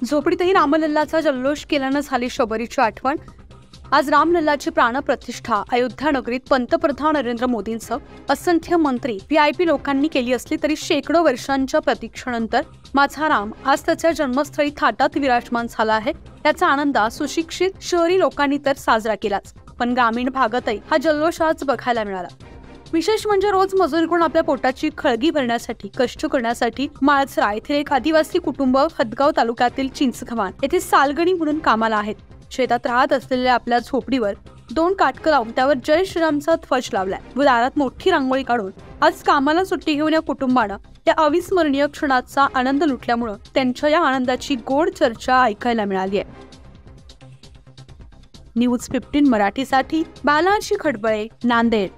झोपडीतही रामलल्लाचा जल्लोष केल्यानं झाली शबरीची आठवण। आज रामलल्लाची प्राणप्रतिष्ठा अयोध्या नगरीत पंतप्रधान नरेंद्र मोदींसह असंख्य मंत्री व्हीआयपी लोकांनी केली असली तरी शेकडो वर्षांच्या प्रतीक्षेनंतर माझा राम आज त्याच्या जन्मस्थळी थाटात विराजमान झाला आहे। त्याचा आनंद सुशिक्षित शहरी लोकांनी तर साजरा केलाच, पण ग्रामीण भागातही हा जल्लोष आज बघायला मिळाला। विशेष म्हणजे रोज मजुरी करून आपल्या पोटाची खळगी भरण्यासाठी कष्ट करण्यासाठी माळसरा येथील एक आदिवासी कुटुंब हदगाव तालुक्यातील चिंचखवान येथे सालगणी म्हणून कामाला आहेत। शेतात राहत असलेल्या आपल्या झोपडीवर 2 काटकं लावून त्यावर जय श्रीरामचा ध्वज लावलाय व दारात मोठी रांगोळी काढून आज कामाला सुट्टी घेऊन या कुटुंबानं त्या अविस्मरणीय क्षणाचा आनंद लुटल्यामुळे त्यांच्या या आनंदाची गोड चर्चा ऐकायला मिळाली आहे। न्यूज 15 मराठीसाठी बालाजी खडबळे, नांदेड।